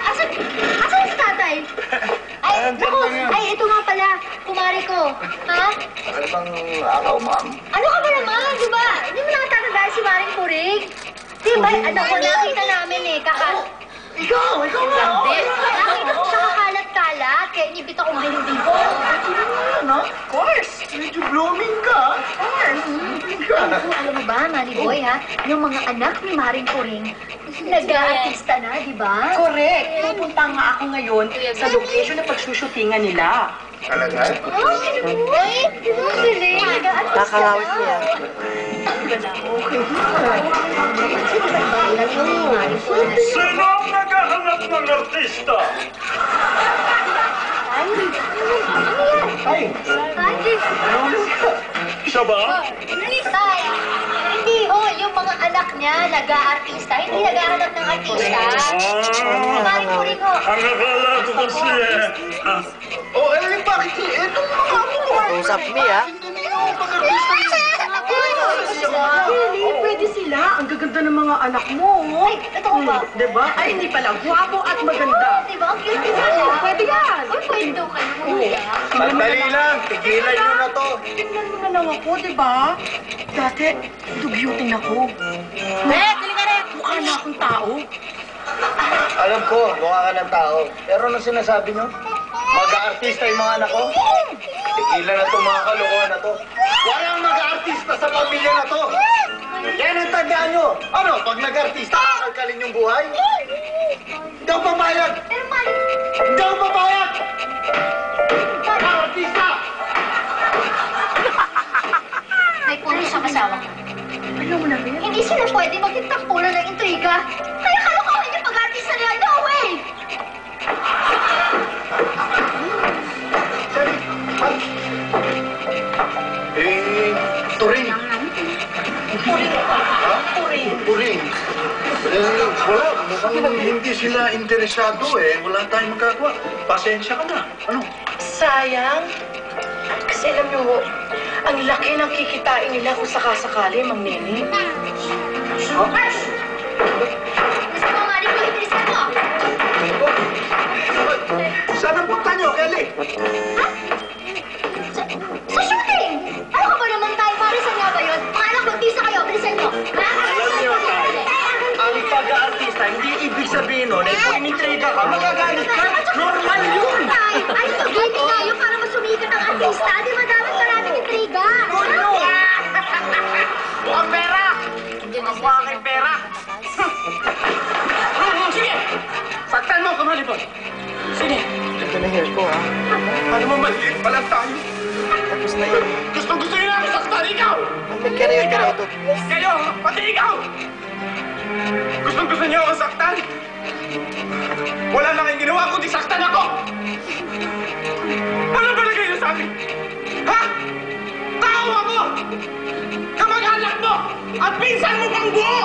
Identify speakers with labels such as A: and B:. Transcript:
A: Asan si tatay? Ay, ito nga pala, kumari ko. Ha?
B: Ano bang araw, ma'am?
A: Ano ka ba naman, di ba? Hindi mo nakatatandaan si Maring Purig? Di ba, anak ko, nakita namin eh,
B: Ikaw nga!
A: Hindi. Nakita ko siya kakalat-kalat, kaya inibita ko ngayon dito.
B: Ano? Of course! Medyo blooming ka. Of course! Blooming ka.
A: Alam mo ba, Manny Boy, ha? Yung mga anak ni Maring Puring, nag-aartista na, di ba?
C: Correct. Pupunta nga ako ngayon sa location na pagsushootingan nila.
B: Talaga?
A: Ay, di ba ang galing? Nag-aartista
D: Kakalawit niya.
E: Sino ang naghahanap ng artista?
B: Ay!
E: Siya ba?
A: Tay, hindi ho, yung mga anak niya nag-aartista, hindi nag-ahanap ng artista. Maring Puring ho.
E: Ang akala ko kasi
B: Oh, bakit? Itong mga ano?
D: Usap me, ah.
B: Hindi niyo mag-artista yun.
C: Really? Pwede sila. Ang gaganda ng mga anak mo.
A: Ay, ito ko ba?
C: Diba? Ay, hindi pala. Guwapo at maganda.
A: Di ba? Ang cute nila siya.
C: Pwede yan.
A: Uy, pwede daw kayo.
B: Sandali lang, tigilan nyo na to.
C: Tingnan mo na lang ako, diba? Dati, dugyutin ako. Mukha na akong tao.
B: Alam ko, mukha ka ng tao. Pero ano sinasabi nyo? Mag-aartista yung mga anak ko? Tigilan na itong mga kalokohan na to. Walang mag-aartista sa pamilya na to. Yan ang tandaan nyo. Ano, pag nag-artista, kakalkalin yung buhay? Hindi ako papayag!
A: Pero Maring,
B: Hindi ako papayag! Mag-aartista!
A: may punto sa kasawa ko.
C: Alam mo na, Ben?
A: Hindi sila pwede magtagpulan ng intriga. Kaya kalokohan yung pag-artista nila. No way!
B: Turing.
C: Puring.
B: Ha?
C: Puring.
B: Turing. Wala. Mukhang hindi sila interesado eh. Wala tayong magagawa. Pasensya ka na. Ano?
C: Sayang. Kasi alam niyo, ang laki ng kikitain nila kung sakasakali, Mang Nene.
A: Gusto mo, Maring Puring, bilisan mo.
B: Saan ang punta nyo, Kelly?
A: Sa shooting! Ano ka ba naman tayo? Parisan nga ba yun? Mga anak, mag-tisa kayo. Bilisan nyo. Ha?
B: Alam niyo, Tay, ang pag-aartista, hindi ibig sabihin nun, eh, kung inintriga ka, magagalit ka. Normal yun!
A: Tay, ay, pag-ibig nga yun para masumikat ang artista. Di ba dapat maraming intriga?
B: Ang pera! Ang aking pera! Sige! Saktan mo, kumalipon! Sige!
D: Ito na hair ko, ah.
B: Ano mo, maliit pa lang tayo?
D: Tapos na yun.
B: Gusto niyo namin saktan ikaw!
D: Nagkarayon ka na ito.
B: Kayo, pati ikaw! Gusto niyo akong saktan? Wala na kayong ginawa kundi saktan ako! Ano ba na kayo sa akin? Ha? Tao ako! Kamag-anak mo! At pinsan mo pang buo!